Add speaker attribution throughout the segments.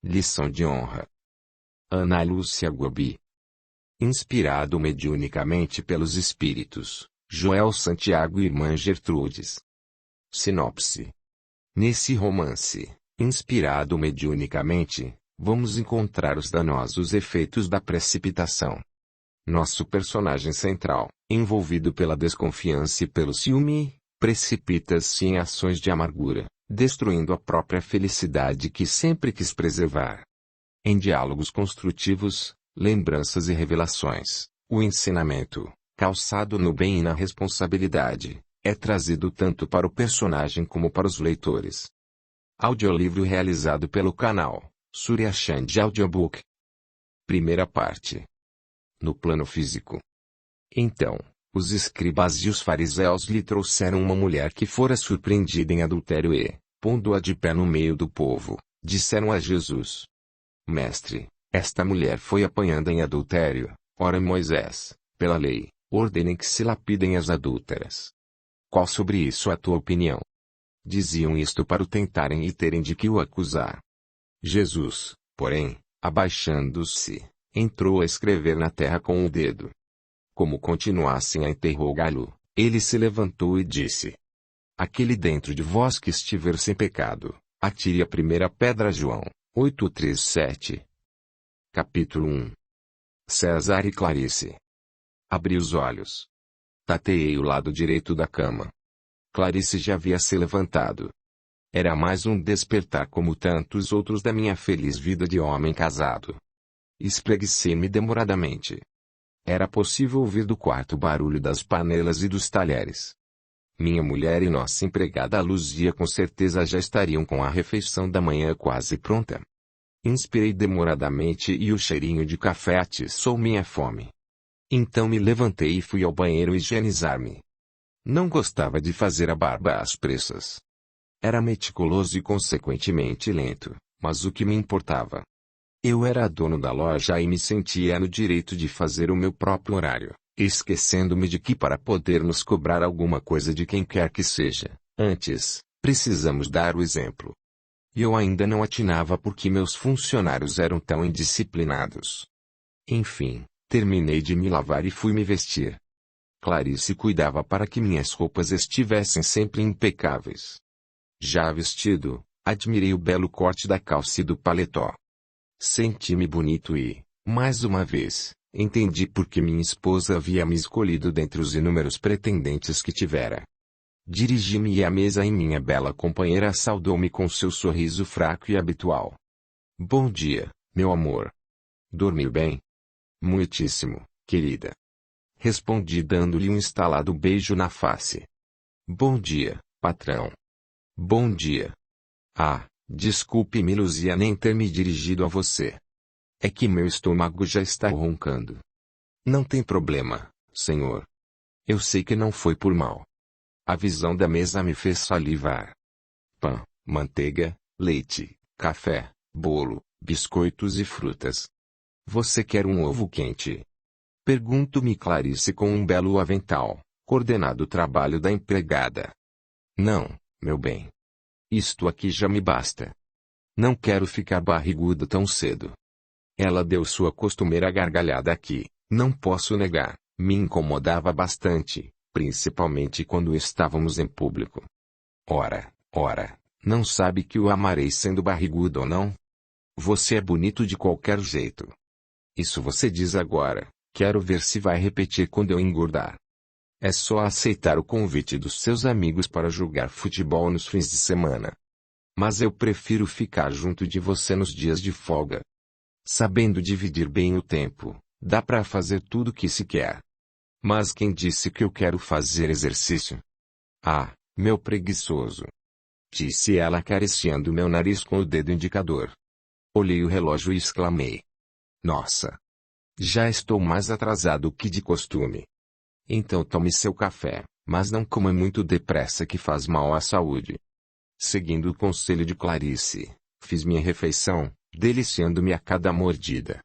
Speaker 1: Lição de honra. Ana Lúcia Guabi. Inspirado mediunicamente pelos espíritos, Joel Santiago e irmã Gertrudes. Sinopse. Nesse romance, inspirado mediunicamente, vamos encontrar os danosos efeitos da precipitação. Nosso personagem central, envolvido pela desconfiança e pelo ciúme, precipita-se em ações de amargura, destruindo a própria felicidade que sempre quis preservar. Em diálogos construtivos, lembranças e revelações, o ensinamento, calçado no bem e na responsabilidade, é trazido tanto para o personagem como para os leitores. Audiolivro realizado pelo canal Surya Chand Audiobook. Primeira parte. No plano físico. Então, os escribas e os fariseus lhe trouxeram uma mulher que fora surpreendida em adultério e, pondo-a de pé no meio do povo, disseram a Jesus: Mestre, esta mulher foi apanhada em adultério. Ora Moisés, pela lei, ordena que se lapidem as adúlteras. Qual sobre isso a tua opinião? Diziam isto para o tentarem e terem de que o acusar. Jesus, porém, abaixando-se, entrou a escrever na terra com o dedo. Como continuassem a interrogá-lo, ele se levantou e disse: Aquele dentro de vós que estiver sem pecado, atire a primeira pedra. João 8:3-7. Capítulo 1. César e Clarice. Abri os olhos. Tateei o lado direito da cama. Clarice já havia se levantado. Era mais um despertar como tantos outros da minha feliz vida de homem casado. Espreguicei-me demoradamente. Era possível ouvir do quarto o barulho das panelas e dos talheres. Minha mulher e nossa empregada Luzia com certeza já estariam com a refeição da manhã quase pronta. Inspirei demoradamente e o cheirinho de café atiçou minha fome. Então me levantei e fui ao banheiro higienizar-me. Não gostava de fazer a barba às pressas. Era meticuloso e consequentemente lento, mas o que me importava? Eu era dono da loja e me sentia no direito de fazer o meu próprio horário, esquecendo-me de que para podermos cobrar alguma coisa de quem quer que seja, antes, precisamos dar o exemplo. E eu ainda não atinava porque meus funcionários eram tão indisciplinados. Enfim, terminei de me lavar e fui me vestir. Clarice cuidava para que minhas roupas estivessem sempre impecáveis. Já vestido, admirei o belo corte da calça e do paletó. Senti-me bonito e, mais uma vez, entendi por que minha esposa havia me escolhido dentre os inúmeros pretendentes que tivera. Dirigi-me à mesa e minha bela companheira saudou-me com seu sorriso fraco e habitual. Bom dia, meu amor. Dormiu bem? Muitíssimo, querida. Respondi dando-lhe um estalado beijo na face. Bom dia, patrão. Bom dia. Ah, desculpe-me, Luzia, nem ter me dirigido a você. É que meu estômago já está roncando. Não tem problema, senhor. Eu sei que não foi por mal. A visão da mesa me fez salivar. Pão, manteiga, leite, café, bolo, biscoitos e frutas. Você quer um ovo quente? Pergunto-me Clarice com um belo avental, coordenado o trabalho da empregada. Não, meu bem. Isto aqui já me basta. Não quero ficar barriguda tão cedo. Ela deu sua costumeira gargalhada que, não posso negar, me incomodava bastante, principalmente quando estávamos em público. Ora, não sabe que o amarei sendo barrigudo ou não? Você é bonito de qualquer jeito. Isso você diz agora, quero ver se vai repetir quando eu engordar. É só aceitar o convite dos seus amigos para jogar futebol nos fins de semana. Mas eu prefiro ficar junto de você nos dias de folga. Sabendo dividir bem o tempo, dá para fazer tudo o que se quer. Mas quem disse que eu quero fazer exercício? Ah, meu preguiçoso. Disse ela acariciando meu nariz com o dedo indicador. Olhei o relógio e exclamei. Nossa! Já estou mais atrasado que de costume. Então tome seu café, mas não coma muito depressa que faz mal à saúde. Seguindo o conselho de Clarice, fiz minha refeição, deliciando-me a cada mordida.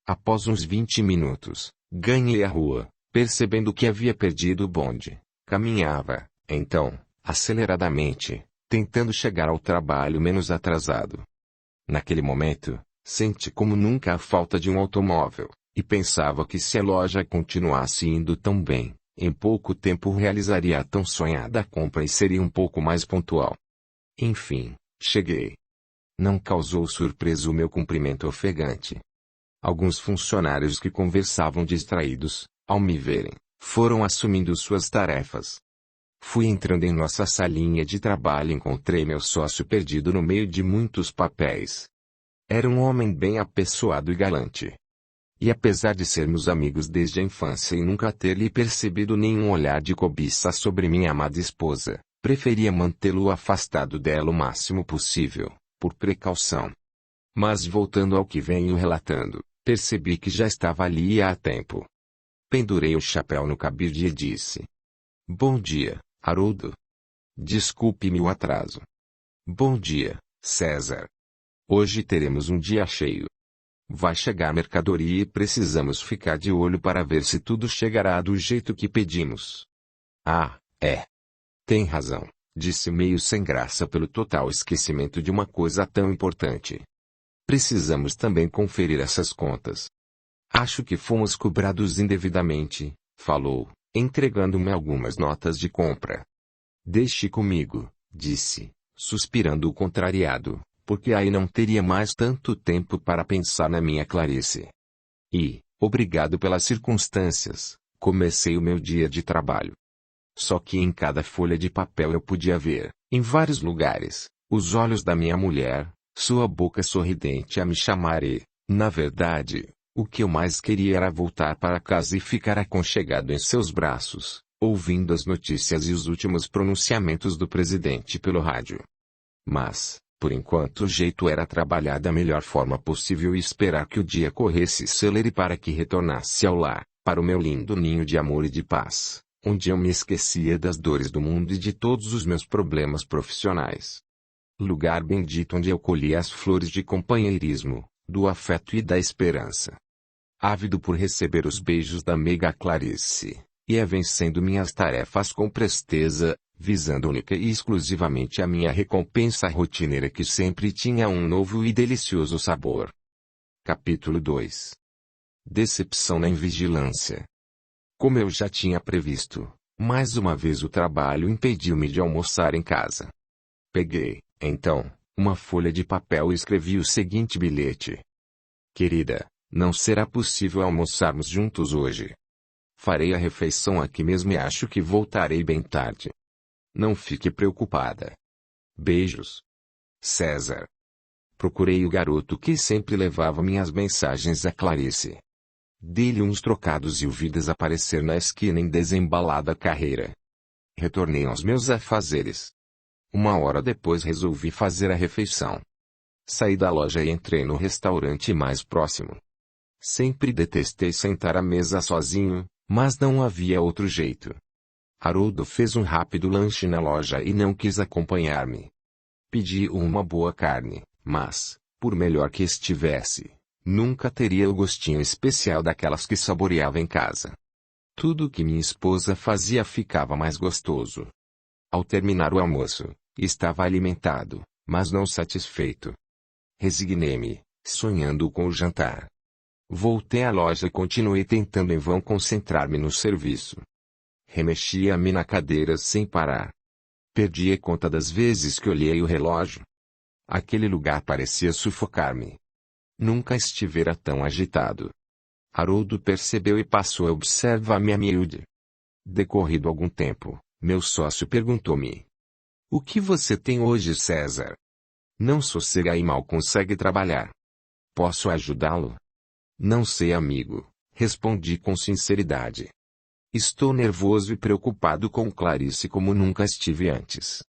Speaker 1: Após uns 20 minutos, ganhei a rua, percebendo que havia perdido o bonde. Caminhava, então, aceleradamente, tentando chegar ao trabalho menos atrasado. Naquele momento, senti como nunca a falta de um automóvel, e pensava que se a loja continuasse indo tão bem, em pouco tempo realizaria a tão sonhada compra e seria um pouco mais pontual. Enfim, cheguei. Não causou surpresa o meu cumprimento ofegante. Alguns funcionários que conversavam distraídos, ao me verem, foram assumindo suas tarefas. Fui entrando em nossa salinha de trabalho e encontrei meu sócio perdido no meio de muitos papéis. Era um homem bem apessoado e galante. E apesar de sermos amigos desde a infância e nunca ter lhe percebido nenhum olhar de cobiça sobre minha amada esposa, preferia mantê-lo afastado dela o máximo possível, por precaução. Mas voltando ao que venho relatando, percebi que já estava ali há tempo. Pendurei o chapéu no cabide e disse: Bom dia, Haroldo. Desculpe-me o atraso. Bom dia, César. Hoje teremos um dia cheio. Vai chegar mercadoria e precisamos ficar de olho para ver se tudo chegará do jeito que pedimos. Ah, é. Tem razão, disse meio sem graça pelo total esquecimento de uma coisa tão importante. Precisamos também conferir essas contas. Acho que fomos cobrados indevidamente, falou, entregando-me algumas notas de compra. Deixe comigo, disse, suspirando contrariado, porque aí não teria mais tanto tempo para pensar na minha Clarice. E, obrigado pelas circunstâncias, comecei o meu dia de trabalho. Só que em cada folha de papel eu podia ver, em vários lugares, os olhos da minha mulher, sua boca sorridente a me chamar e, na verdade, o que eu mais queria era voltar para casa e ficar aconchegado em seus braços, ouvindo as notícias e os últimos pronunciamentos do presidente pelo rádio. Mas, por enquanto o jeito era trabalhar da melhor forma possível e esperar que o dia corresse celere para que retornasse ao lar, para o meu lindo ninho de amor e de paz, onde eu me esquecia das dores do mundo e de todos os meus problemas profissionais. Lugar bendito onde eu colhia as flores de companheirismo, do afeto e da esperança. Ávido por receber os beijos da meiga Clarice, ia vencendo minhas tarefas com presteza, visando única e exclusivamente a minha recompensa rotineira que sempre tinha um novo e delicioso sabor. Capítulo 2. Decepção na invigilância. Como eu já tinha previsto, mais uma vez o trabalho impediu-me de almoçar em casa. Peguei, então, uma folha de papel e escrevi o seguinte bilhete. Querida, não será possível almoçarmos juntos hoje. Farei a refeição aqui mesmo e acho que voltarei bem tarde. Não fique preocupada. Beijos. César. Procurei o garoto que sempre levava minhas mensagens a Clarice. Dei-lhe uns trocados e o vi desaparecer na esquina em desembalada carreira. Retornei aos meus afazeres. Uma hora depois resolvi fazer a refeição. Saí da loja e entrei no restaurante mais próximo. Sempre detestei sentar à mesa sozinho, mas não havia outro jeito. Haroldo fez um rápido lanche na loja e não quis acompanhar-me. Pedi uma boa carne, mas, por melhor que estivesse, nunca teria o gostinho especial daquelas que saboreava em casa. Tudo que minha esposa fazia ficava mais gostoso. Ao terminar o almoço, estava alimentado, mas não satisfeito. Resignei-me, sonhando com o jantar. Voltei à loja e continuei tentando em vão concentrar-me no serviço. Remexia-me na cadeira sem parar. Perdi a conta das vezes que olhei o relógio. Aquele lugar parecia sufocar-me. Nunca estivera tão agitado. Haroldo percebeu e passou a observar-me a miúde. Decorrido algum tempo, meu sócio perguntou-me: O que você tem hoje, César? Não sossega e mal consegue trabalhar. Posso ajudá-lo? Não sei, amigo, respondi com sinceridade. Estou nervoso e preocupado com Clarice como nunca estive antes.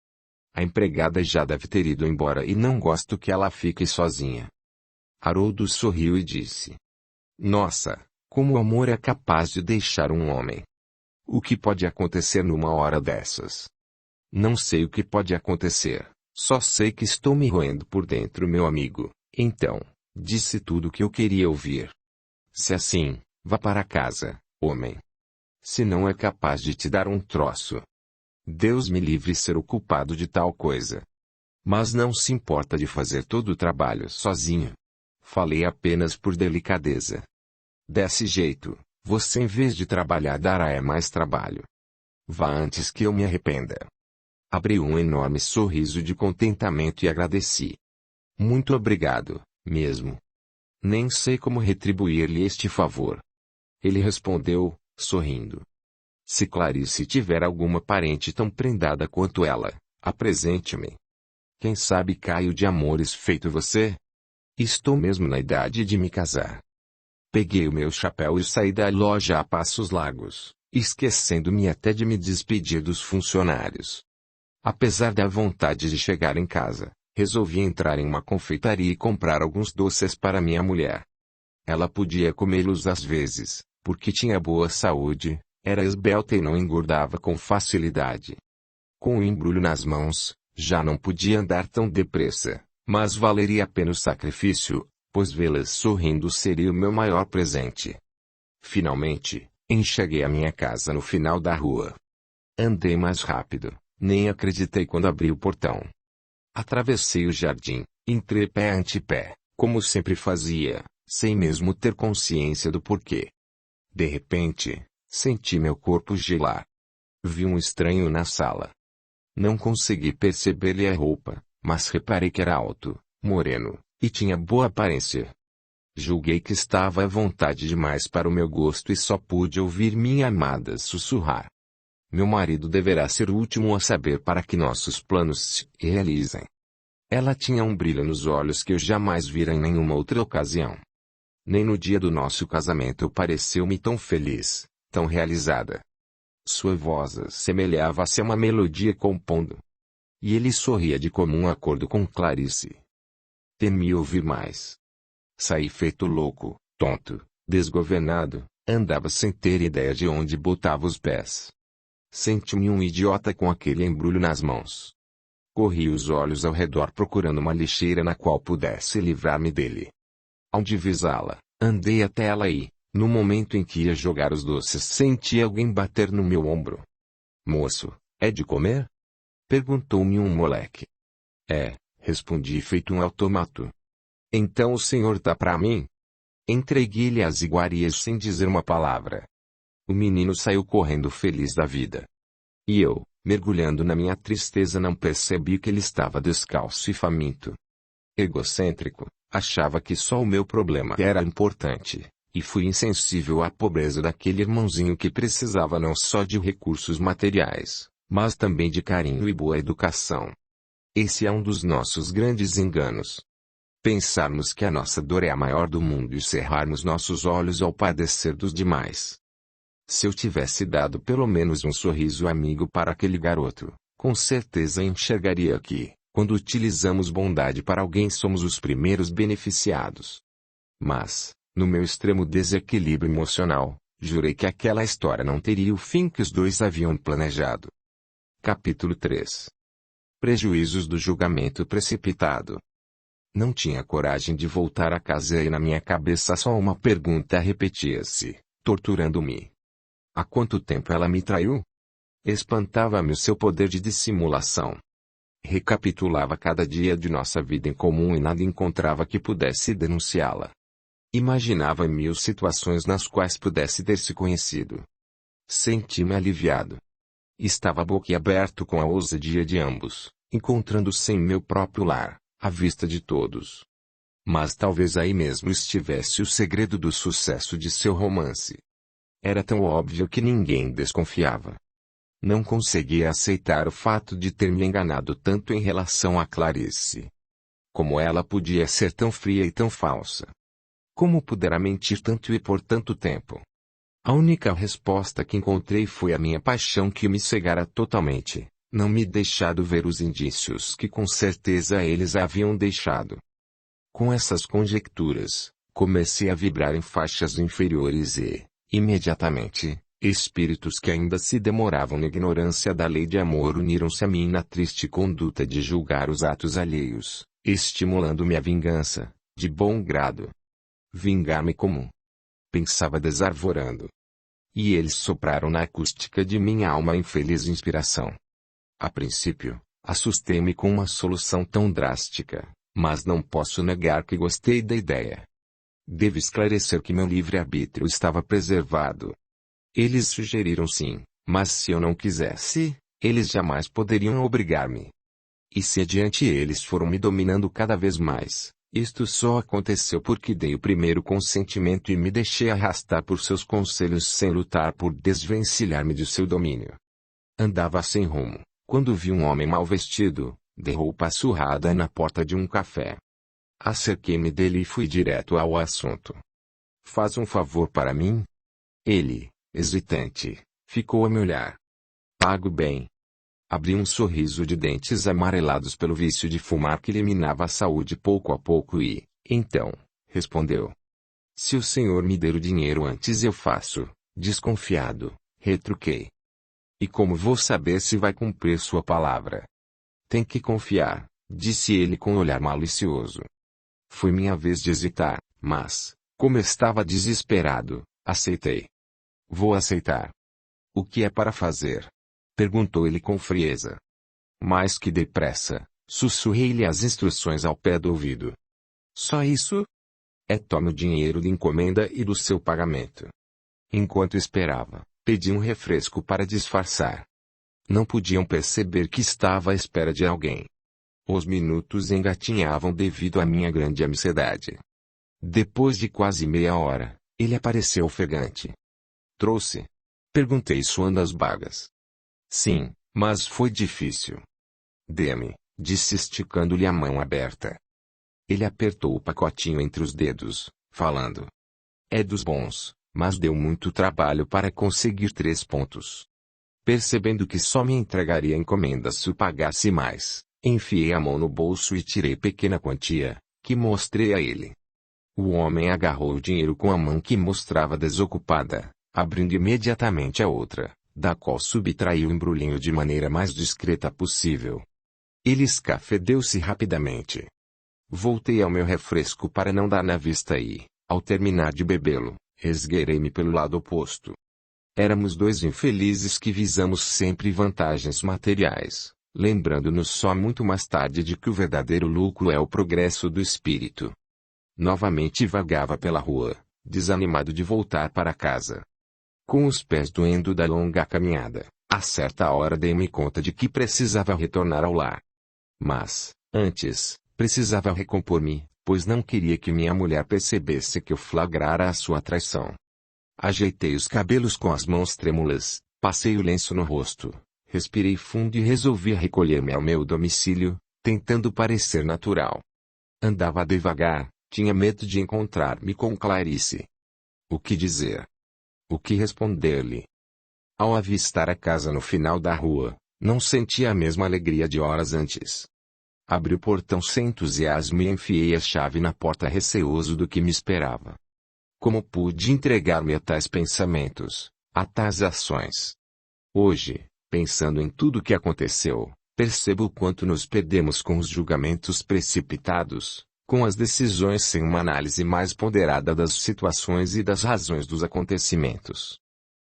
Speaker 1: A empregada já deve ter ido embora e não gosto que ela fique sozinha. Haroldo sorriu e disse: Nossa, como o amor é capaz de deixar um homem. O que pode acontecer numa hora dessas? Não sei o que pode acontecer, só sei que estou me roendo por dentro, meu amigo. Então, disse tudo o que eu queria ouvir. Se assim, vá para casa, homem. Se não é capaz de te dar um troço. Deus me livre ser o culpado de tal coisa. Mas não se importa de fazer todo o trabalho sozinho. Falei apenas por delicadeza. Desse jeito, você em vez de trabalhar dará mais trabalho. Vá antes que eu me arrependa. Abri um enorme sorriso de contentamento e agradeci. Muito obrigado, mesmo. Nem sei como retribuir-lhe este favor. Ele respondeu, sorrindo. Se Clarice tiver alguma parente tão prendada quanto ela, apresente-me. Quem sabe caio de amores feito você? Estou mesmo na idade de me casar. Peguei o meu chapéu e saí da loja a passos largos, esquecendo-me até de me despedir dos funcionários. Apesar da vontade de chegar em casa, resolvi entrar em uma confeitaria e comprar alguns doces para minha mulher. Ela podia comê-los às vezes, porque tinha boa saúde, era esbelta e não engordava com facilidade. Com o embrulho nas mãos, já não podia andar tão depressa, mas valeria a pena o sacrifício, pois vê-las sorrindo seria o meu maior presente. Finalmente, enxerguei a minha casa no final da rua. Andei mais rápido, nem acreditei quando abri o portão. Atravessei o jardim, entrei pé ante pé, como sempre fazia, sem mesmo ter consciência do porquê. De repente, senti meu corpo gelar. Vi um estranho na sala. Não consegui perceber-lhe a roupa, mas reparei que era alto, moreno, e tinha boa aparência. Julguei que estava à vontade demais para o meu gosto e só pude ouvir minha amada sussurrar. Meu marido deverá ser o último a saber para que nossos planos se realizem. Ela tinha um brilho nos olhos que eu jamais vira em nenhuma outra ocasião. Nem no dia do nosso casamento pareceu-me tão feliz, tão realizada. Sua voz assemelhava-se a uma melodia compondo. E ele sorria de comum acordo com Clarice. Temi ouvir mais. Saí feito louco, tonto, desgovernado, andava sem ter ideia de onde botava os pés. Senti-me um idiota com aquele embrulho nas mãos. Corri os olhos ao redor procurando uma lixeira na qual pudesse livrar-me dele. Ao divisá-la, andei até ela e, no momento em que ia jogar os doces, senti alguém bater no meu ombro. Moço, é de comer? Perguntou-me um moleque. É, respondi feito um automato. Então o senhor dá pra mim? Entreguei-lhe as iguarias sem dizer uma palavra. O menino saiu correndo feliz da vida. E eu, mergulhando na minha tristeza, não percebi que ele estava descalço e faminto. Egocêntrico, achava que só o meu problema era importante, e fui insensível à pobreza daquele irmãozinho que precisava não só de recursos materiais, mas também de carinho e boa educação. Esse é um dos nossos grandes enganos. Pensarmos que a nossa dor é a maior do mundo e cerrarmos nossos olhos ao padecer dos demais. Se eu tivesse dado pelo menos um sorriso amigo para aquele garoto, com certeza enxergaria que, quando utilizamos bondade para alguém, somos os primeiros beneficiados. Mas, no meu extremo desequilíbrio emocional, jurei que aquela história não teria o fim que os dois haviam planejado. Capítulo 3. Prejuízos do julgamento precipitado. Não tinha coragem de voltar a casa e na minha cabeça só uma pergunta repetia-se, torturando-me. Há quanto tempo ela me traiu? Espantava-me o seu poder de dissimulação. Recapitulava cada dia de nossa vida em comum e nada encontrava que pudesse denunciá-la. Imaginava 1000 situações nas quais pudesse ter se conhecido. Senti-me aliviado. Estava boquiaberto com a ousadia de ambos, encontrando-se em meu próprio lar, à vista de todos. Mas talvez aí mesmo estivesse o segredo do sucesso de seu romance. Era tão óbvio que ninguém desconfiava. Não conseguia aceitar o fato de ter me enganado tanto em relação a Clarice. Como ela podia ser tão fria e tão falsa? Como pudera mentir tanto e por tanto tempo? A única resposta que encontrei foi a minha paixão que me cegara totalmente, não me deixado ver os indícios que com certeza eles haviam deixado. Com essas conjecturas, comecei a vibrar em faixas inferiores e, imediatamente, espíritos que ainda se demoravam na ignorância da lei de amor uniram-se a mim na triste conduta de julgar os atos alheios, estimulando-me a vingança, de bom grado. Vingar-me como? Pensava desarvorando. E eles sopraram na acústica de minha alma a infeliz inspiração. A princípio, Assustei-me com uma solução tão drástica, mas não posso negar que gostei da ideia. Devo esclarecer que meu livre-arbítrio estava preservado. Eles sugeriram sim, mas se eu não quisesse, eles jamais poderiam obrigar-me. E se adiante eles foram me dominando cada vez mais, isto só aconteceu porque dei o primeiro consentimento e me deixei arrastar por seus conselhos sem lutar por desvencilhar-me de seu domínio. Andava sem rumo, quando vi um homem mal vestido, de roupa surrada na porta de um café. Acerquei-me dele e fui direto ao assunto. Faz um favor para mim? Ele, hesitante, ficou a me olhar. Pago bem. Abri um sorriso de dentes amarelados pelo vício de fumar que lhe minava a saúde pouco a pouco e, então, respondeu. Se o senhor me der o dinheiro antes eu faço, desconfiado, retruquei. E como vou saber se vai cumprir sua palavra? Tem que confiar, disse ele com um olhar malicioso. Foi minha vez de hesitar, mas, como estava desesperado, aceitei. Vou aceitar. O que é para fazer? Perguntou ele com frieza. Mais que depressa, sussurrei-lhe as instruções ao pé do ouvido. Só isso? Tome o dinheiro de encomenda e do seu pagamento. Enquanto esperava, pedi um refresco para disfarçar. Não podiam perceber que estava à espera de alguém. Os minutos engatinhavam devido à minha grande ansiedade. Depois de quase meia hora, ele apareceu ofegante. Trouxe? Perguntei suando as bagas. Sim, mas foi difícil. Dê-me, disse esticando-lhe a mão aberta. Ele apertou o pacotinho entre os dedos, falando. É dos bons, mas deu muito trabalho para conseguir 3 pontos. Percebendo que só me entregaria a encomenda se o pagasse mais, enfiei a mão no bolso e tirei pequena quantia, que mostrei a ele. O homem agarrou o dinheiro com a mão que mostrava desocupada, abrindo imediatamente a outra, da qual subtraiu o embrulhinho de maneira mais discreta possível. Ele escafedeu-se rapidamente. Voltei ao meu refresco para não dar na vista e, ao terminar de bebê-lo, esgueirei-me pelo lado oposto. Éramos dois infelizes que visamos sempre vantagens materiais, lembrando-nos só muito mais tarde de que o verdadeiro lucro é o progresso do espírito. Novamente vagava pela rua, desanimado de voltar para casa. Com os pés doendo da longa caminhada, a certa hora dei-me conta de que precisava retornar ao lar. Mas, antes, precisava recompor-me, pois não queria que minha mulher percebesse que eu flagrara a sua traição. Ajeitei os cabelos com as mãos trêmulas, passei o lenço no rosto, respirei fundo e resolvi recolher-me ao meu domicílio, tentando parecer natural. Andava devagar, tinha medo de encontrar-me com Clarice. O que dizer? O que responder-lhe? Ao avistar a casa no final da rua, não senti a mesma alegria de horas antes. Abri o portão sem entusiasmo e enfiei a chave na porta receoso do que me esperava. Como pude entregar-me a tais pensamentos, a tais ações? Hoje, pensando em tudo o que aconteceu, percebo o quanto nos perdemos com os julgamentos precipitados, com as decisões sem uma análise mais ponderada das situações e das razões dos acontecimentos.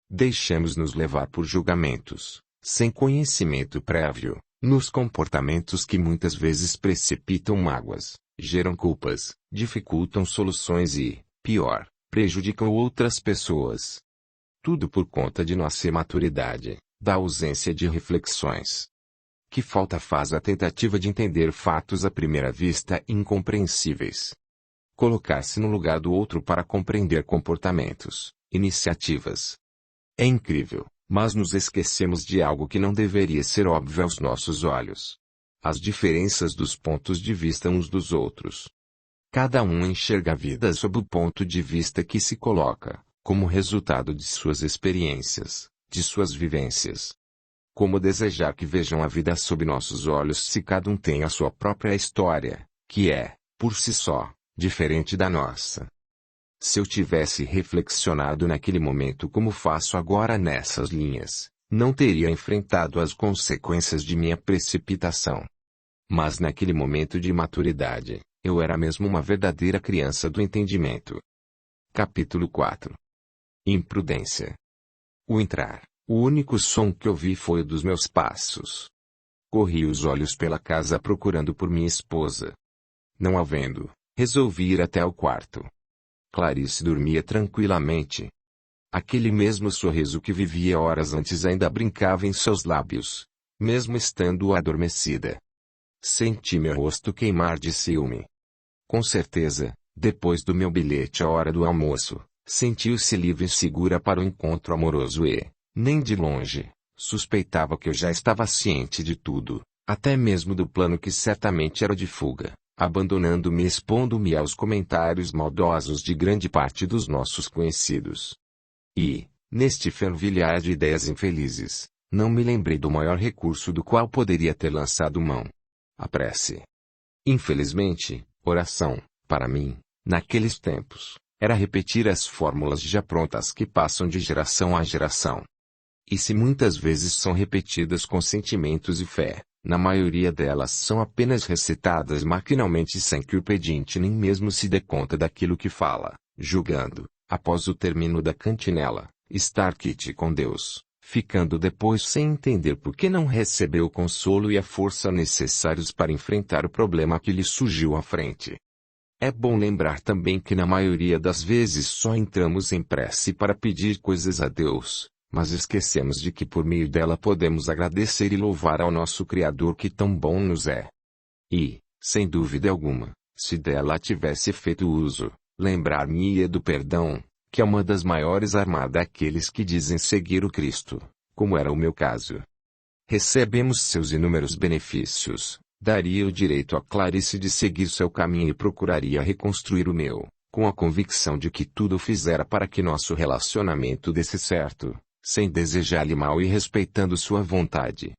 Speaker 1: Deixamos-nos levar por julgamentos, sem conhecimento prévio, nos comportamentos que muitas vezes precipitam mágoas, geram culpas, dificultam soluções e, pior, prejudicam outras pessoas. Tudo por conta de nossa imaturidade, da ausência de reflexões. Que falta faz a tentativa de entender fatos à primeira vista incompreensíveis. Colocar-se no lugar do outro para compreender comportamentos, iniciativas. É incrível, mas nos esquecemos de algo que não deveria ser óbvio aos nossos olhos. As diferenças dos pontos de vista uns dos outros. Cada um enxerga a vida sob o ponto de vista que se coloca, como resultado de suas experiências, de suas vivências. Como desejar que vejam a vida sob nossos olhos se cada um tem a sua própria história, que é, por si só, diferente da nossa. Se eu tivesse reflexionado naquele momento como faço agora nessas linhas, não teria enfrentado as consequências de minha precipitação. Mas naquele momento de maturidade, eu era mesmo uma verdadeira criança do entendimento. Capítulo 4. Imprudência. O entrar, o único som que ouvi foi o dos meus passos. Corri os olhos pela casa procurando por minha esposa. Não a vendo, resolvi ir até o quarto. Clarice dormia tranquilamente. Aquele mesmo sorriso que vivia horas antes ainda brincava em seus lábios, mesmo estando adormecida. Senti meu rosto queimar de ciúme. Com certeza, depois do meu bilhete à hora do almoço, sentiu-se livre e segura para o encontro amoroso e, nem de longe, suspeitava que eu já estava ciente de tudo, até mesmo do plano que certamente era de fuga, abandonando-me e expondo-me aos comentários maldosos de grande parte dos nossos conhecidos. E, neste fervilhar de ideias infelizes, não me lembrei do maior recurso do qual poderia ter lançado mão. A prece. Infelizmente, oração, para mim, naqueles tempos, era repetir as fórmulas já prontas que passam de geração a geração. E se muitas vezes são repetidas com sentimentos e fé, na maioria delas são apenas recitadas maquinalmente sem que o pedinte nem mesmo se dê conta daquilo que fala, julgando, após o término da cantinela, estar quite com Deus, ficando depois sem entender por que não recebeu o consolo e a força necessários para enfrentar o problema que lhe surgiu à frente. É bom lembrar também que na maioria das vezes só entramos em prece para pedir coisas a Deus, mas esquecemos de que por meio dela podemos agradecer e louvar ao nosso Criador que tão bom nos é. E, sem dúvida alguma, se dela tivesse feito uso, lembrar-me-ia do perdão, que é uma das maiores armas daqueles que dizem seguir o Cristo, como era o meu caso. Recebemos seus inúmeros benefícios, daria o direito a Clarice de seguir seu caminho e procuraria reconstruir o meu, com a convicção de que tudo fizera para que nosso relacionamento desse certo, sem desejar-lhe mal e respeitando sua vontade.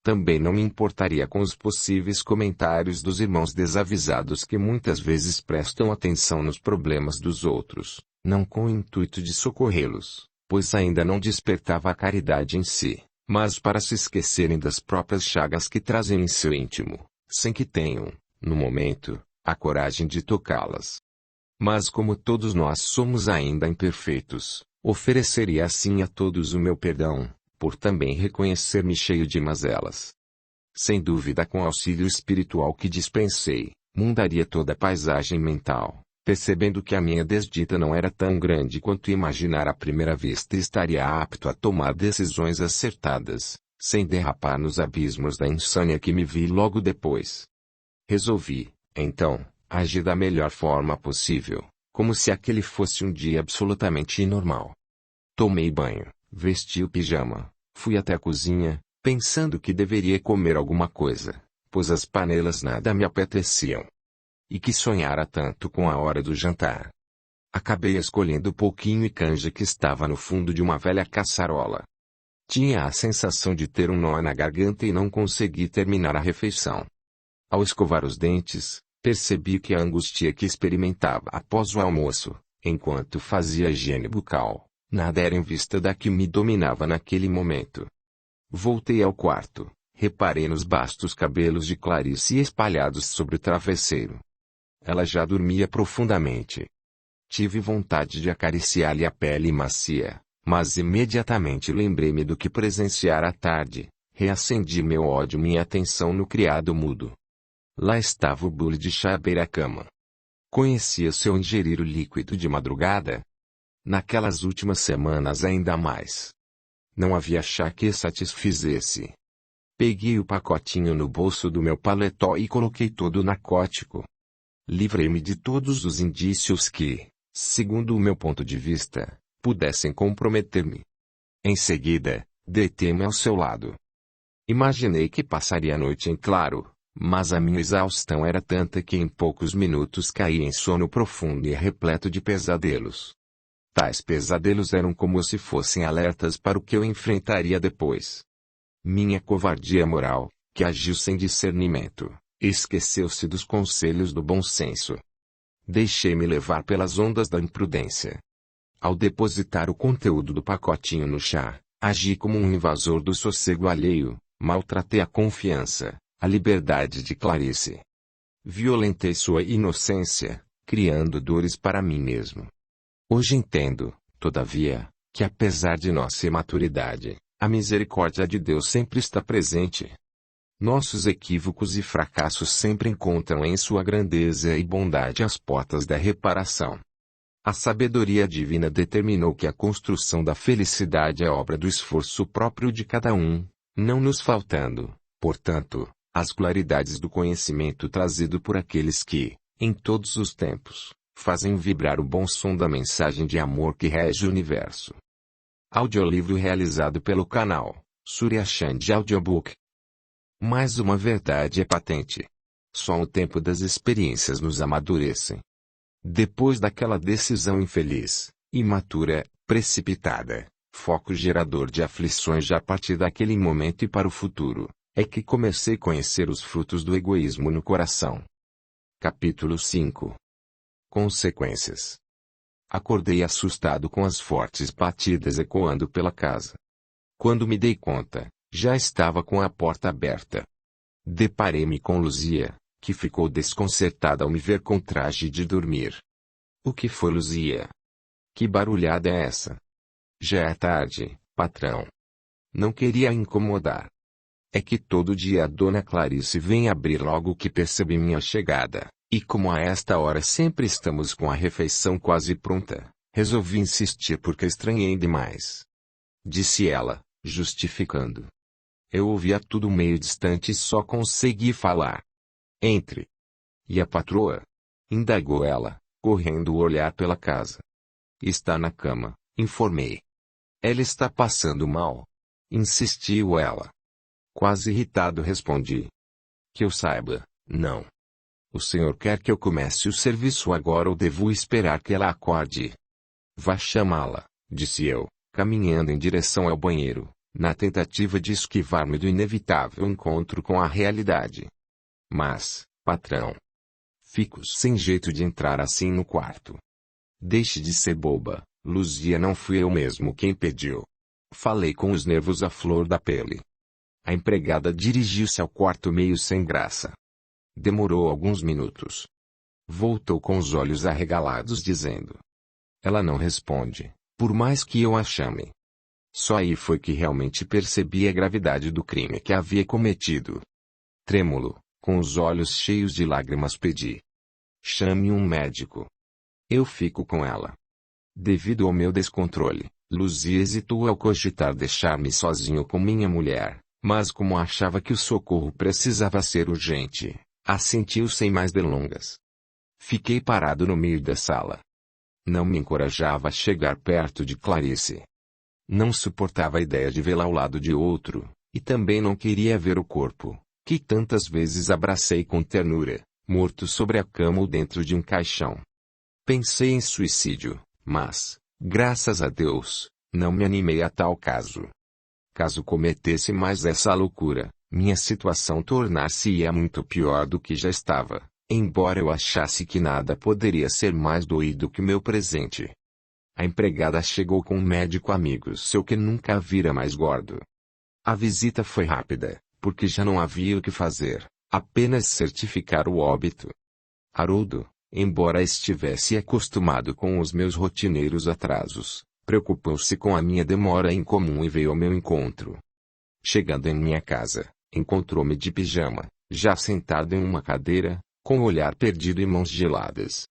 Speaker 1: Também não me importaria com os possíveis comentários dos irmãos desavisados que muitas vezes prestam atenção nos problemas dos outros, não com o intuito de socorrê-los, pois ainda não despertava a caridade em si, mas para se esquecerem das próprias chagas que trazem em seu íntimo, sem que tenham, no momento, a coragem de tocá-las. Mas como todos nós somos ainda imperfeitos, ofereceria assim a todos o meu perdão, por também reconhecer-me cheio de mazelas. Sem dúvida com o auxílio espiritual que dispensei, mudaria toda a paisagem mental, percebendo que a minha desdita não era tão grande quanto imaginar à primeira vista e estaria apto a tomar decisões acertadas, sem derrapar nos abismos da insônia que me vi logo depois. Resolvi, então, agir da melhor forma possível, como se aquele fosse um dia absolutamente normal. Tomei banho, vesti o pijama, fui até a cozinha, pensando que deveria comer alguma coisa, pois as panelas nada me apeteciam. E que sonhara tanto com a hora do jantar. Acabei escolhendo o pouquinho e canja que estava no fundo de uma velha caçarola. Tinha a sensação de ter um nó na garganta e não consegui terminar a refeição. Ao escovar os dentes, percebi que a angústia que experimentava após o almoço, enquanto fazia higiene bucal, nada era em vista da que me dominava naquele momento. Voltei ao quarto, reparei nos bastos cabelos de Clarice espalhados sobre o travesseiro. Ela já dormia profundamente. Tive vontade de acariciar-lhe a pele macia, mas imediatamente lembrei-me do que presenciara à tarde, reacendi meu ódio e minha atenção no criado mudo. Lá estava o bule de chá à beira-cama. Conhecia seu ingerir o líquido de madrugada? Naquelas últimas semanas ainda mais. Não havia chá que satisfizesse. Peguei o pacotinho no bolso do meu paletó e coloquei todo o narcótico. Livrei-me de todos os indícios que, segundo o meu ponto de vista, pudessem comprometer-me. Em seguida, deitei-me ao seu lado. Imaginei que passaria a noite em claro, mas a minha exaustão era tanta que em poucos minutos caí em sono profundo e repleto de pesadelos. Tais pesadelos eram como se fossem alertas para o que eu enfrentaria depois. Minha covardia moral, que agiu sem discernimento, esqueceu-se dos conselhos do bom senso. Deixei-me levar pelas ondas da imprudência. Ao depositar o conteúdo do pacotinho no chá, agi como um invasor do sossego alheio, maltratei a confiança, a liberdade de Clarice. Violentei sua inocência, criando dores para mim mesmo. Hoje entendo, todavia, que apesar de nossa imaturidade, a misericórdia de Deus sempre está presente. Nossos equívocos e fracassos sempre encontram em sua grandeza e bondade as portas da reparação. A sabedoria divina determinou que a construção da felicidade é obra do esforço próprio de cada um, não nos faltando, portanto, as claridades do conhecimento trazido por aqueles que, em todos os tempos, fazem vibrar o bom som da mensagem de amor que rege o universo. Audiolivro realizado pelo canal Surya Chand Audiobook. Mais uma verdade é patente. Só o tempo das experiências nos amadurecem. Depois daquela decisão infeliz, imatura, precipitada, foco gerador de aflições já a partir daquele momento e para o futuro, é que comecei a conhecer os frutos do egoísmo no coração. Capítulo 5. Consequências. Acordei assustado com as fortes batidas ecoando pela casa. Quando me dei conta, já estava com a porta aberta. Deparei-me com Luzia, que ficou desconcertada ao me ver com traje de dormir. O que foi, Luzia? Que barulhada é essa? Já é tarde, patrão. Não queria incomodar. É que todo dia a dona Clarice vem abrir logo que percebe minha chegada, e como a esta hora sempre estamos com a refeição quase pronta, resolvi insistir porque estranhei demais. Disse ela, justificando. Eu ouvia tudo meio distante e só consegui falar. Entre. E a patroa? Indagou ela, correndo o olhar pela casa. Está na cama, informei. Ela está passando mal? Insistiu ela. Quase irritado respondi. Que eu saiba, não. O senhor quer que eu comece o serviço agora ou devo esperar que ela acorde? Vá chamá-la, disse eu, caminhando em direção ao banheiro, na tentativa de esquivar-me do inevitável encontro com a realidade. Mas, patrão, fico sem jeito de entrar assim no quarto. Deixe de ser boba, Luzia, não fui eu mesmo quem pediu. Falei com os nervos à flor da pele. A empregada dirigiu-se ao quarto meio sem graça. Demorou alguns minutos. Voltou com os olhos arregalados dizendo. Ela não responde, por mais que eu a chame. Só aí foi que realmente percebi a gravidade do crime que havia cometido. Trêmulo, com os olhos cheios de lágrimas pedi. Chame um médico. Eu fico com ela. Devido ao meu descontrole, Luzia hesitou ao cogitar deixar-me sozinho com minha mulher, mas como achava que o socorro precisava ser urgente, assentiu sem mais delongas. Fiquei parado no meio da sala. Não me encorajava a chegar perto de Clarice. Não suportava a ideia de vê-la ao lado de outro, e também não queria ver o corpo, que tantas vezes abracei com ternura, morto sobre a cama ou dentro de um caixão. Pensei em suicídio, mas, graças a Deus, não me animei a tal caso. Caso cometesse mais essa loucura, minha situação tornar-se-ia muito pior do que já estava, embora eu achasse que nada poderia ser mais doído que o meu presente. A empregada chegou com um médico amigo seu que nunca a vira mais gordo. A visita foi rápida, porque já não havia o que fazer, apenas certificar o óbito. Haroldo, embora estivesse acostumado com os meus rotineiros atrasos, preocupou-se com a minha demora incomum e veio ao meu encontro. Chegando em minha casa, encontrou-me de pijama, já sentado em uma cadeira, com o olhar perdido e mãos geladas.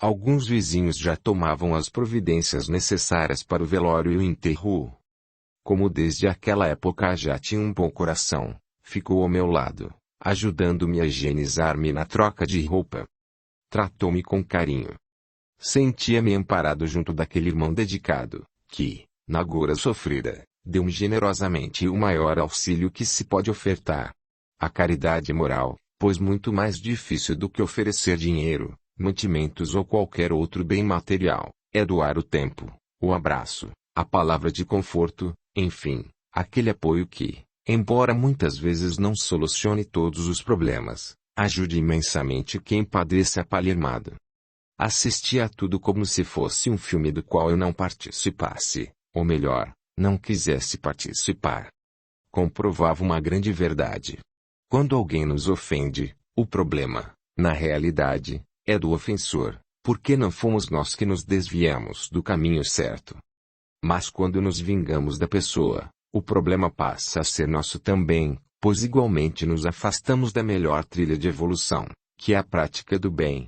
Speaker 1: Alguns vizinhos já tomavam as providências necessárias para o velório e o enterro. Como desde aquela época já tinha um bom coração, ficou ao meu lado, ajudando-me a higienizar-me na troca de roupa. Tratou-me com carinho. Sentia-me amparado junto daquele irmão dedicado, que, na agora sofrida, deu-me generosamente o maior auxílio que se pode ofertar. A caridade moral, pois muito mais difícil do que oferecer dinheiro, mantimentos ou qualquer outro bem material, é doar o tempo, o abraço, a palavra de conforto, enfim, aquele apoio que, embora muitas vezes não solucione todos os problemas, ajude imensamente quem padece apalhemado. Assisti a tudo como se fosse um filme do qual eu não participasse, ou melhor, não quisesse participar. Comprovava uma grande verdade. Quando alguém nos ofende, o problema, na realidade, é do ofensor, porque não fomos nós que nos desviamos do caminho certo. Mas quando nos vingamos da pessoa, o problema passa a ser nosso também, pois igualmente nos afastamos da melhor trilha de evolução, que é a prática do bem.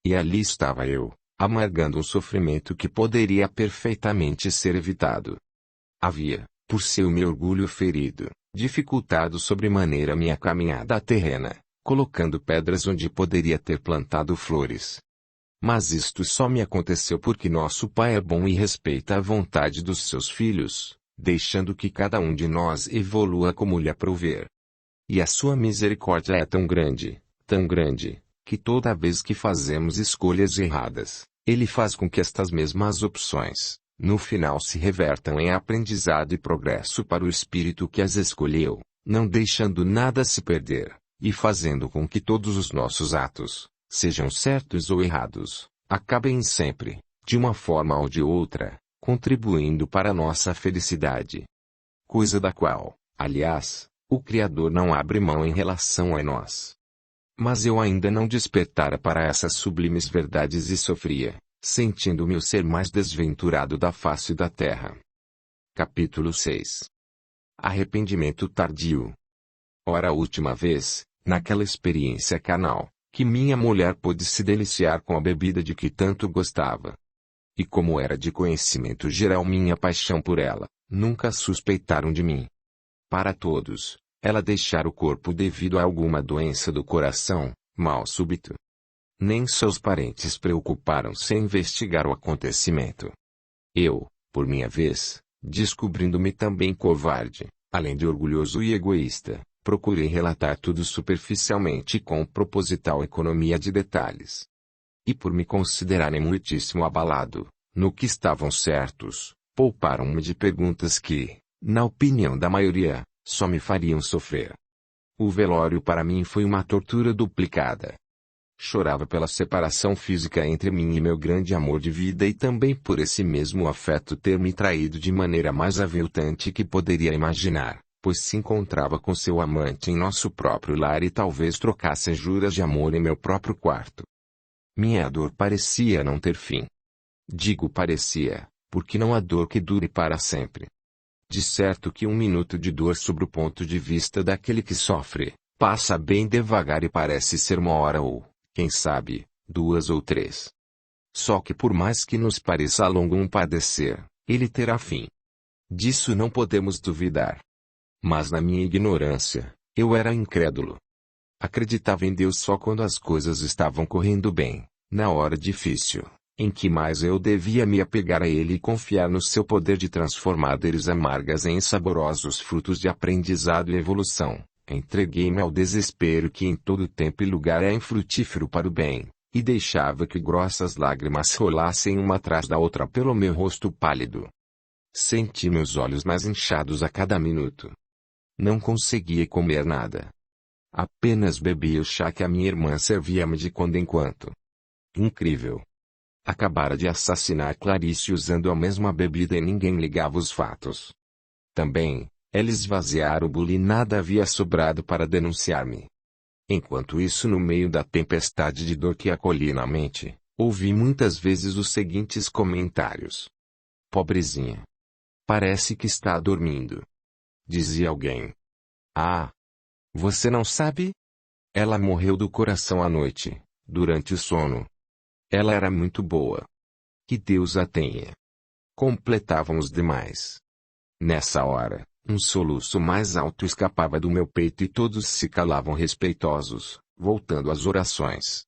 Speaker 1: E ali estava eu, amargando um sofrimento que poderia perfeitamente ser evitado. Havia, por seu meu orgulho ferido, dificultado sobremaneira minha caminhada terrena, colocando pedras onde poderia ter plantado flores. Mas isto só me aconteceu porque nosso Pai é bom e respeita a vontade dos seus filhos, deixando que cada um de nós evolua como lhe aprouver. E a sua misericórdia é tão grande, que toda vez que fazemos escolhas erradas, Ele faz com que estas mesmas opções, no final se revertam em aprendizado e progresso para o espírito que as escolheu, não deixando nada se perder, e fazendo com que todos os nossos atos, sejam certos ou errados, acabem sempre, de uma forma ou de outra, contribuindo para a nossa felicidade. Coisa da qual, aliás, o Criador não abre mão em relação a nós. Mas eu ainda não despertara para essas sublimes verdades e sofria, sentindo-me o ser mais desventurado da face da terra. Capítulo 6. Arrependimento tardio. Ora, a última vez, naquela experiência carnal, que minha mulher pôde se deliciar com a bebida de que tanto gostava. E como era de conhecimento geral minha paixão por ela, nunca suspeitaram de mim. Para todos, ela deixara o corpo devido a alguma doença do coração, mal súbito. Nem seus parentes preocuparam-se em investigar o acontecimento. Eu, por minha vez, descobrindo-me também covarde, além de orgulhoso e egoísta, procurei relatar tudo superficialmente com proposital economia de detalhes. E por me considerarem muitíssimo abalado, no que estavam certos, pouparam-me de perguntas que, na opinião da maioria, só me fariam sofrer. O velório para mim foi uma tortura duplicada. Chorava pela separação física entre mim e meu grande amor de vida e também por esse mesmo afeto ter me traído de maneira mais aviltante que poderia imaginar, pois se encontrava com seu amante em nosso próprio lar e talvez trocasse juras de amor em meu próprio quarto. Minha dor parecia não ter fim. Digo parecia, porque não há dor que dure para sempre. De certo que um minuto de dor sob o ponto de vista daquele que sofre, passa bem devagar e parece ser uma hora ou, quem sabe, 2 ou 3. Só que por mais que nos pareça longo um padecer, ele terá fim. Disso não podemos duvidar. Mas na minha ignorância, eu era incrédulo. Acreditava em Deus só quando as coisas estavam correndo bem, na hora difícil, em que mais eu devia me apegar a Ele e confiar no seu poder de transformar dores amargas em saborosos frutos de aprendizado e evolução. Entreguei-me ao desespero que em todo tempo e lugar é infrutífero para o bem, e deixava que grossas lágrimas rolassem uma atrás da outra pelo meu rosto pálido. Senti meus olhos mais inchados a cada minuto. Não conseguia comer nada. Apenas bebia o chá que a minha irmã servia-me de quando em quando. Incrível. Acabara de assassinar Clarice usando a mesma bebida e ninguém ligava os fatos. Também, ela esvaziara o bule e nada havia sobrado para denunciar-me. Enquanto isso, no meio da tempestade de dor que acolhi na mente, ouvi muitas vezes os seguintes comentários. Pobrezinha. Parece que está dormindo. Dizia alguém. Ah! Você não sabe? Ela morreu do coração à noite, durante o sono. Ela era muito boa. Que Deus a tenha. Completavam os demais. Nessa hora, um soluço mais alto escapava do meu peito e todos se calavam respeitosos, voltando às orações.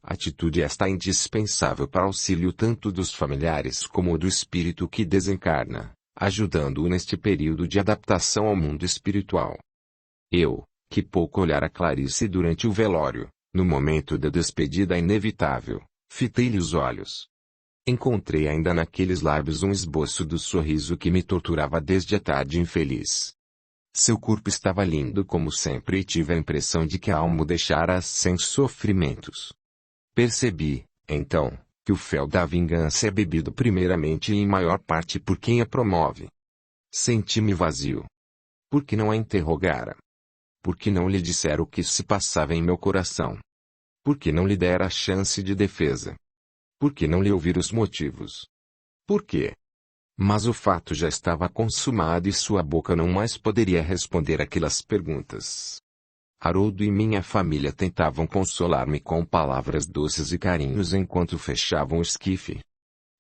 Speaker 1: Atitude esta indispensável para auxílio tanto dos familiares como do espírito que desencarna, ajudando-o neste período de adaptação ao mundo espiritual. Eu, que pouco olhara Clarice durante o velório, no momento da despedida inevitável, fitei-lhe os olhos. Encontrei ainda naqueles lábios um esboço do sorriso que me torturava desde a tarde infeliz. Seu corpo estava lindo como sempre e tive a impressão de que a alma o deixara sem sofrimentos. Percebi, então, que o fel da vingança é bebido primeiramente e em maior parte por quem a promove. Senti-me vazio. Por que não a interrogara? Por que não lhe dissera o que se passava em meu coração? Por que não lhe dera a chance de defesa? Por que não lhe ouvir os motivos? Por quê? Mas o fato já estava consumado e sua boca não mais poderia responder aquelas perguntas. Haroldo e minha família tentavam consolar-me com palavras doces e carinhos enquanto fechavam o esquife.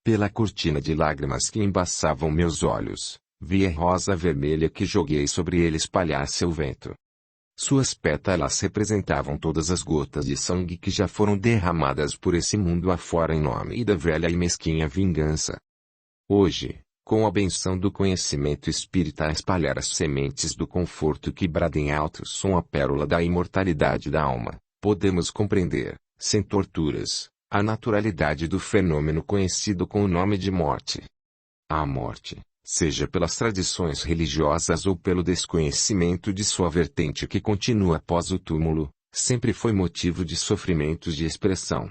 Speaker 1: Pela cortina de lágrimas que embaçavam meus olhos, vi a rosa vermelha que joguei sobre ele espalhar-se ao vento. Suas pétalas representavam todas as gotas de sangue que já foram derramadas por esse mundo afora em nome da velha e mesquinha vingança. Hoje, com a benção do conhecimento espírita a espalhar as sementes do conforto que brada em alto som a pérola da imortalidade da alma, podemos compreender, sem torturas, a naturalidade do fenômeno conhecido com o nome de morte. A morte, seja pelas tradições religiosas ou pelo desconhecimento de sua vertente que continua após o túmulo, sempre foi motivo de sofrimentos de expressão.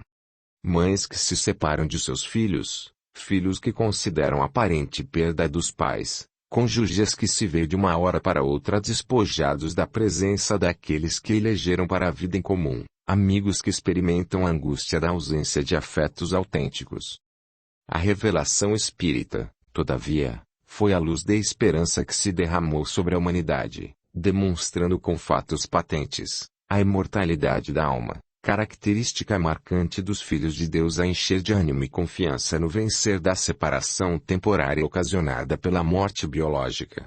Speaker 1: Mães que se separam de seus filhos, filhos que consideram aparente perda dos pais, cônjuges que se veem de uma hora para outra despojados da presença daqueles que elegeram para a vida em comum, amigos que experimentam a angústia da ausência de afetos autênticos. A revelação espírita, todavia, foi a luz da esperança que se derramou sobre a humanidade, demonstrando com fatos patentes, a imortalidade da alma, característica marcante dos filhos de Deus a encher de ânimo e confiança no vencer da separação temporária ocasionada pela morte biológica.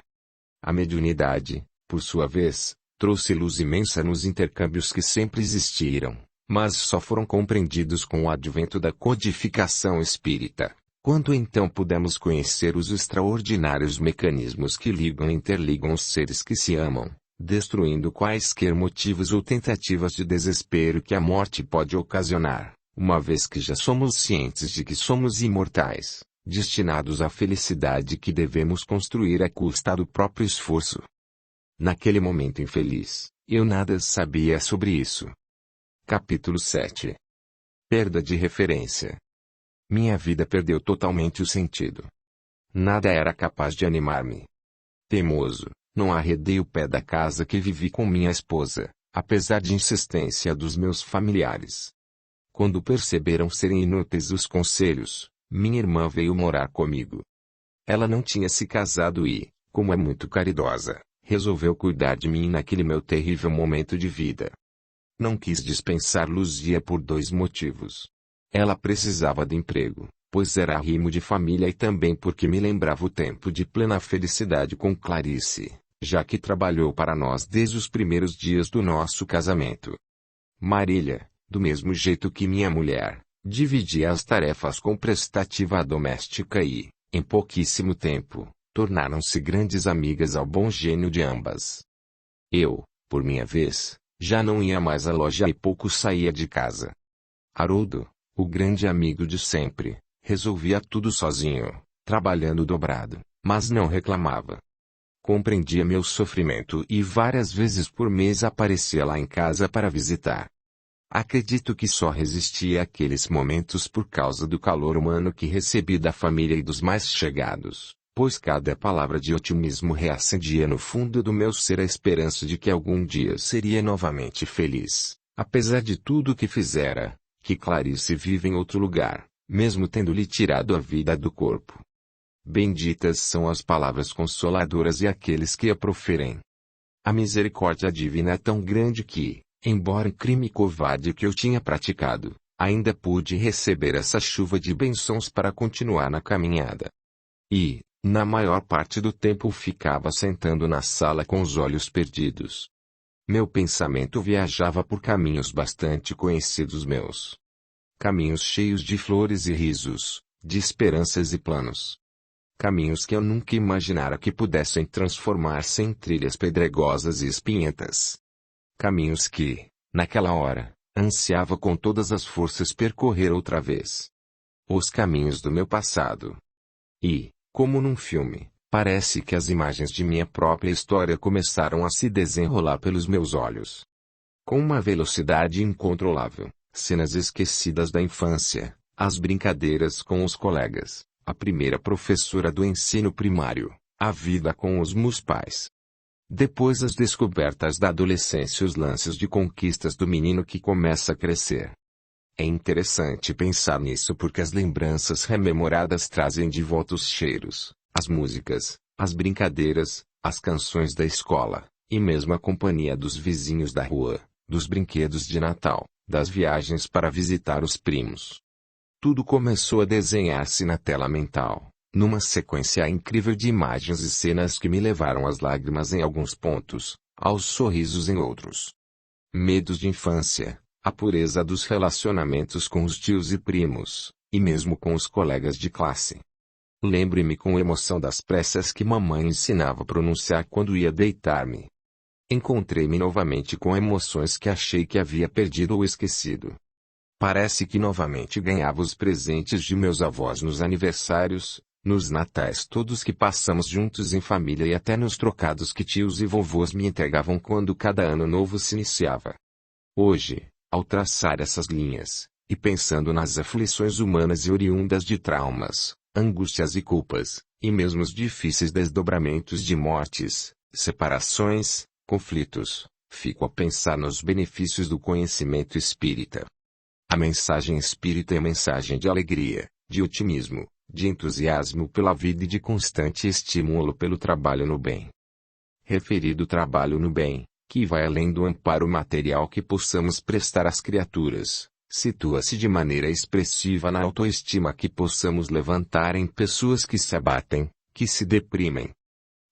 Speaker 1: A mediunidade, por sua vez, trouxe luz imensa nos intercâmbios que sempre existiram, mas só foram compreendidos com o advento da codificação espírita. Quando então pudemos conhecer os extraordinários mecanismos que ligam e interligam os seres que se amam, destruindo quaisquer motivos ou tentativas de desespero que a morte pode ocasionar, uma vez que já somos cientes de que somos imortais, destinados à felicidade que devemos construir à custa do próprio esforço. Naquele momento infeliz, eu nada sabia sobre isso. Capítulo 7. Perda de referência. Minha vida perdeu totalmente o sentido. Nada era capaz de animar-me. Teimoso, não arredei o pé da casa que vivi com minha esposa, apesar de insistência dos meus familiares. Quando perceberam serem inúteis os conselhos, minha irmã veio morar comigo. Ela não tinha se casado e, como é muito caridosa, resolveu cuidar de mim naquele meu terrível momento de vida. Não quis dispensar Luzia por 2 motivos. Ela precisava de emprego, pois era arrimo de família e também porque me lembrava o tempo de plena felicidade com Clarice, já que trabalhou para nós desde os primeiros dias do nosso casamento. Marília, do mesmo jeito que minha mulher, dividia as tarefas com prestativa doméstica e, em pouquíssimo tempo, tornaram-se grandes amigas ao bom gênio de ambas. Eu, por minha vez, já não ia mais à loja e pouco saía de casa. Haroldo, o grande amigo de sempre, resolvia tudo sozinho, trabalhando dobrado, mas não reclamava. Compreendia meu sofrimento e várias vezes por mês aparecia lá em casa para visitar. Acredito que só resisti àqueles momentos por causa do calor humano que recebi da família e dos mais chegados, pois cada palavra de otimismo reacendia no fundo do meu ser a esperança de que algum dia seria novamente feliz, apesar de tudo que fizera, que Clarice vive em outro lugar, mesmo tendo-lhe tirado a vida do corpo. Benditas são as palavras consoladoras e aqueles que a proferem. A misericórdia divina é tão grande que, embora crime covarde que eu tinha praticado, ainda pude receber essa chuva de bênçãos para continuar na caminhada. E, na maior parte do tempo ficava sentando na sala com os olhos perdidos. Meu pensamento viajava por caminhos bastante conhecidos meus. Caminhos cheios de flores e risos, de esperanças e planos. Caminhos que eu nunca imaginara que pudessem transformar-se em trilhas pedregosas e espinhentas. Caminhos que, naquela hora, ansiava com todas as forças percorrer outra vez. Os caminhos do meu passado. E, como num filme, parece que as imagens de minha própria história começaram a se desenrolar pelos meus olhos. Com uma velocidade incontrolável, cenas esquecidas da infância, as brincadeiras com os colegas, a primeira professora do ensino primário, a vida com os meus pais. Depois as descobertas da adolescência e os lances de conquistas do menino que começa a crescer. É interessante pensar nisso porque as lembranças rememoradas trazem de volta os cheiros, As músicas, as brincadeiras, as canções da escola, e mesmo a companhia dos vizinhos da rua, dos brinquedos de Natal, das viagens para visitar os primos. Tudo começou a desenhar-se na tela mental, numa sequência incrível de imagens e cenas que me levaram às lágrimas em alguns pontos, aos sorrisos em outros. Medos de infância, a pureza dos relacionamentos com os tios e primos, e mesmo com os colegas de classe. Lembre-me com emoção das preces que mamãe ensinava a pronunciar quando ia deitar-me. Encontrei-me novamente com emoções que achei que havia perdido ou esquecido. Parece que novamente ganhava os presentes de meus avós nos aniversários, nos natais todos que passamos juntos em família e até nos trocados que tios e vovôs me entregavam quando cada ano novo se iniciava. Hoje, ao traçar essas linhas, e pensando nas aflições humanas e oriundas de traumas, angústias e culpas, e mesmo os difíceis desdobramentos de mortes, separações, conflitos, fico a pensar nos benefícios do conhecimento espírita. A mensagem espírita é mensagem de alegria, de otimismo, de entusiasmo pela vida e de constante estímulo pelo trabalho no bem. Referido trabalho no bem, que vai além do amparo material que possamos prestar às criaturas, situa-se de maneira expressiva na autoestima que possamos levantar em pessoas que se abatem, que se deprimem.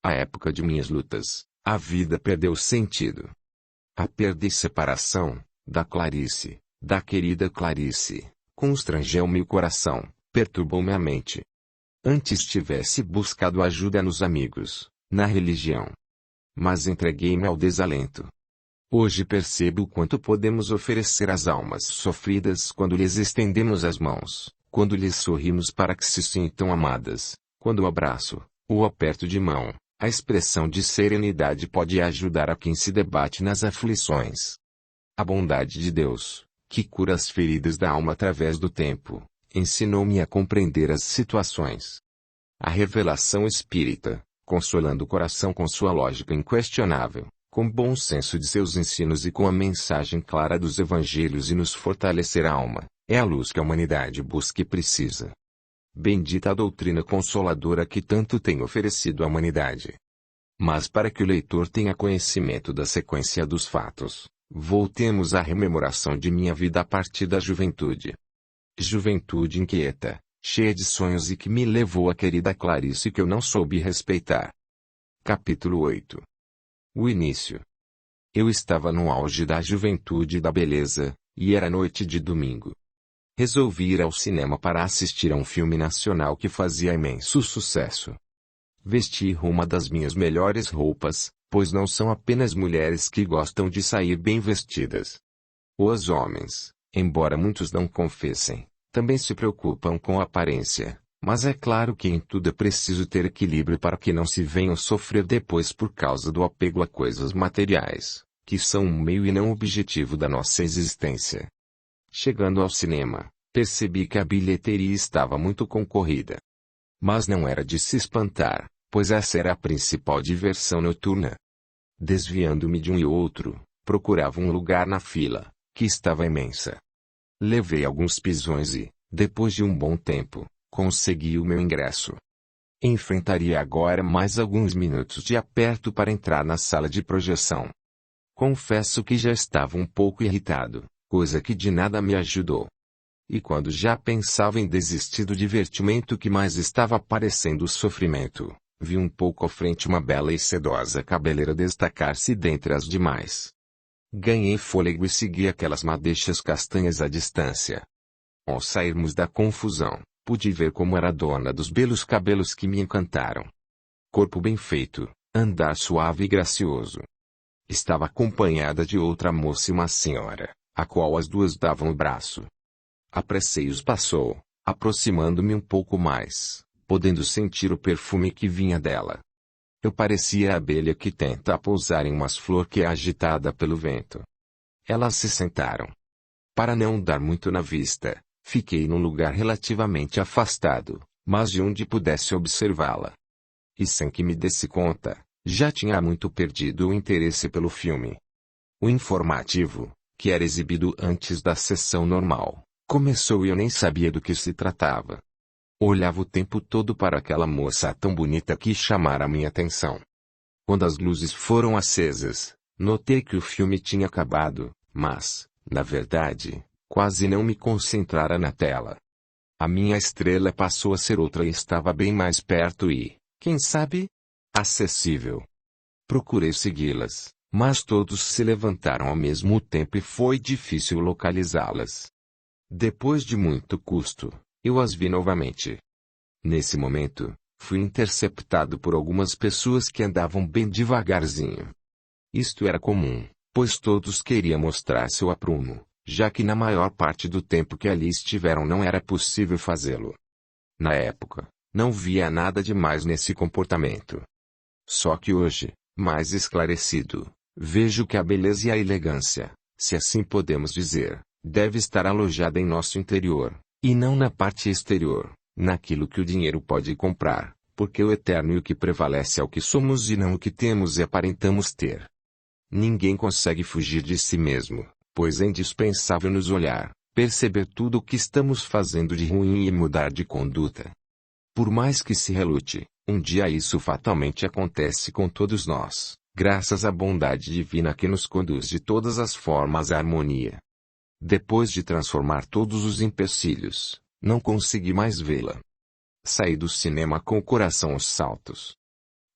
Speaker 1: À época de minhas lutas, a vida perdeu sentido. A perda e separação, da Clarice, da querida Clarice, constrangeu-me o coração, perturbou-me a mente. Antes tivesse buscado ajuda nos amigos, na religião. Mas entreguei-me ao desalento. Hoje percebo o quanto podemos oferecer às almas sofridas quando lhes estendemos as mãos, quando lhes sorrimos para que se sintam amadas, quando o abraço, o aperto de mão, a expressão de serenidade pode ajudar a quem se debate nas aflições. A bondade de Deus, que cura as feridas da alma através do tempo, ensinou-me a compreender as situações. A revelação espírita, consolando o coração com sua lógica inquestionável, com bom senso de seus ensinos e com a mensagem clara dos evangelhos e nos fortalecer a alma, é a luz que a humanidade busca e precisa. Bendita a doutrina consoladora que tanto tem oferecido à humanidade. Mas para que o leitor tenha conhecimento da sequência dos fatos, voltemos à rememoração de minha vida a partir da juventude. Juventude inquieta, cheia de sonhos e que me levou à querida Clarice que eu não soube respeitar. Capítulo 8. O início. Eu estava no auge da juventude e da beleza, e era noite de domingo. Resolvi ir ao cinema para assistir a um filme nacional que fazia imenso sucesso. Vesti uma das minhas melhores roupas, pois não são apenas mulheres que gostam de sair bem vestidas. Os homens, embora muitos não confessem, também se preocupam com a aparência, mas é claro que em tudo é preciso ter equilíbrio para que não se venham sofrer depois por causa do apego a coisas materiais, que são um meio e não o objetivo da nossa existência. Chegando ao cinema, percebi que a bilheteria estava muito concorrida. Mas não era de se espantar, pois essa era a principal diversão noturna. Desviando-me de um e outro, procurava um lugar na fila, que estava imensa. Levei alguns pisões e, depois de um bom tempo, consegui o meu ingresso. Enfrentaria agora mais alguns minutos de aperto para entrar na sala de projeção. Confesso que já estava um pouco irritado, coisa que de nada me ajudou. E quando já pensava em desistir do divertimento que mais estava parecendo sofrimento, vi um pouco à frente uma bela e sedosa cabeleira destacar-se dentre as demais. Ganhei fôlego e segui aquelas madeixas castanhas à distância. Ao sairmos da confusão, pude ver como era dona dos belos cabelos que me encantaram. Corpo bem feito, andar suave e gracioso. Estava acompanhada de outra moça e uma senhora, a qual as duas davam o braço. Apressei-os passou, aproximando-me um pouco mais, podendo sentir o perfume que vinha dela. Eu parecia a abelha que tenta pousar em uma flor que é agitada pelo vento. Elas se sentaram. Para não dar muito na vista, fiquei num lugar relativamente afastado, mas de onde pudesse observá-la. E sem que me desse conta, já tinha há muito perdido o interesse pelo filme. O informativo, que era exibido antes da sessão normal, começou e eu nem sabia do que se tratava. Olhava o tempo todo para aquela moça tão bonita que chamara minha atenção. Quando as luzes foram acesas, notei que o filme tinha acabado, mas, na verdade, quase não me concentrara na tela. A minha estrela passou a ser outra e estava bem mais perto e, quem sabe, acessível. Procurei segui-las, mas todos se levantaram ao mesmo tempo e foi difícil localizá-las. Depois de muito custo, eu as vi novamente. Nesse momento, fui interceptado por algumas pessoas que andavam bem devagarzinho. Isto era comum, pois todos queriam mostrar seu aprumo, já que na maior parte do tempo que ali estiveram não era possível fazê-lo. Na época, não via nada demais nesse comportamento. Só que hoje, mais esclarecido, vejo que a beleza e a elegância, se assim podemos dizer, deve estar alojada em nosso interior, e não na parte exterior, naquilo que o dinheiro pode comprar, porque o eterno e o que prevalece é o que somos e não o que temos e aparentamos ter. Ninguém consegue fugir de si mesmo, pois é indispensável nos olhar, perceber tudo o que estamos fazendo de ruim e mudar de conduta. Por mais que se relute, um dia isso fatalmente acontece com todos nós, graças à bondade divina que nos conduz de todas as formas à harmonia. Depois de transformar todos os empecilhos, não consegui mais vê-la. Saí do cinema com o coração aos saltos.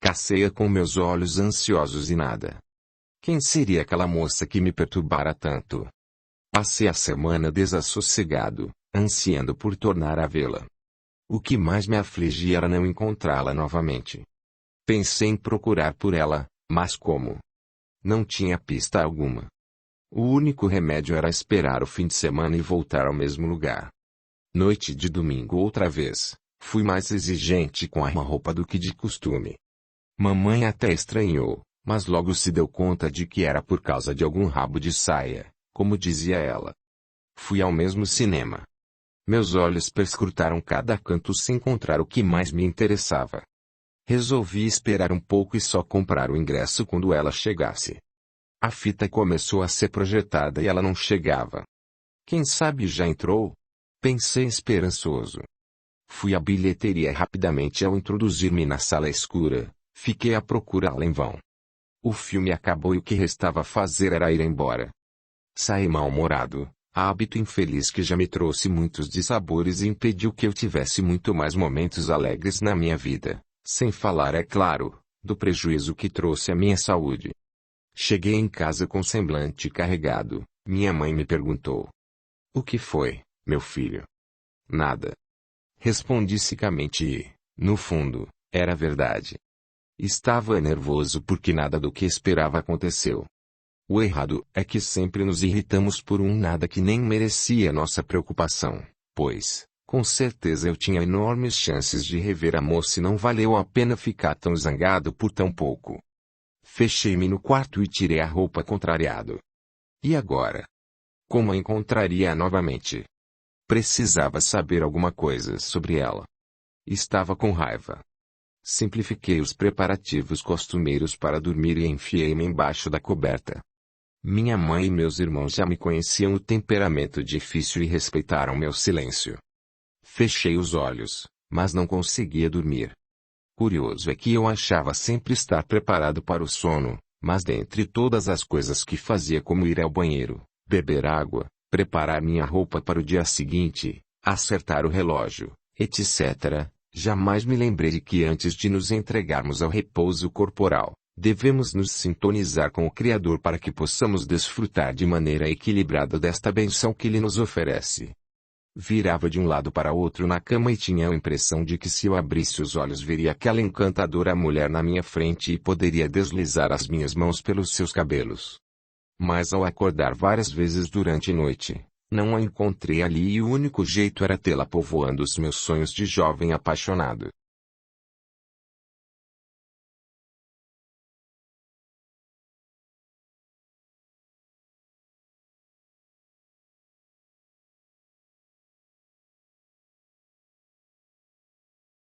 Speaker 1: Cacei-a com meus olhos ansiosos e nada. Quem seria aquela moça que me perturbara tanto? Passei a semana desassossegado, ansiando por tornar a vê-la. O que mais me afligia era não encontrá-la novamente. Pensei em procurar por ela, mas como? Não tinha pista alguma. O único remédio era esperar o fim de semana e voltar ao mesmo lugar. Noite de domingo outra vez, fui mais exigente com a roupa do que de costume. Mamãe até estranhou, mas logo se deu conta de que era por causa de algum rabo de saia, como dizia ela. Fui ao mesmo cinema. Meus olhos perscrutaram cada canto sem encontrar o que mais me interessava. Resolvi esperar um pouco e só comprar o ingresso quando ela chegasse. A fita começou a ser projetada e ela não chegava. Quem sabe já entrou? Pensei esperançoso. Fui à bilheteria rapidamente e ao introduzir-me na sala escura, fiquei a procurá-la em vão. O filme acabou e o que restava fazer era ir embora. Saí mal-humorado, hábito infeliz que já me trouxe muitos dissabores e impediu que eu tivesse muito mais momentos alegres na minha vida, sem falar, é claro, do prejuízo que trouxe à minha saúde. Cheguei em casa com semblante carregado, minha mãe me perguntou: "O que foi, meu filho?" "Nada." Respondi secamente e, no fundo, era verdade. Estava nervoso porque nada do que esperava aconteceu. O errado é que sempre nos irritamos por um nada que nem merecia nossa preocupação, pois, com certeza eu tinha enormes chances de rever a moça e não valeu a pena ficar tão zangado por tão pouco. Fechei-me no quarto e tirei a roupa contrariado. E agora? Como a encontraria novamente? Precisava saber alguma coisa sobre ela. Estava com raiva. Simplifiquei os preparativos costumeiros para dormir e enfiei-me embaixo da coberta. Minha mãe e meus irmãos já me conheciam o temperamento difícil e respeitaram meu silêncio. Fechei os olhos, mas não conseguia dormir. Curioso é que eu achava sempre estar preparado para o sono, mas dentre todas as coisas que fazia, como ir ao banheiro, beber água, preparar minha roupa para o dia seguinte, acertar o relógio, etc., jamais me lembrei de que antes de nos entregarmos ao repouso corporal, devemos nos sintonizar com o Criador para que possamos desfrutar de maneira equilibrada desta bênção que Ele nos oferece. Virava de um lado para outro na cama e tinha a impressão de que se eu abrisse os olhos veria aquela encantadora mulher na minha frente e poderia deslizar as minhas mãos pelos seus cabelos. Mas ao acordar várias vezes durante a noite, não a encontrei ali e o único jeito era tê-la povoando os meus sonhos de jovem apaixonado.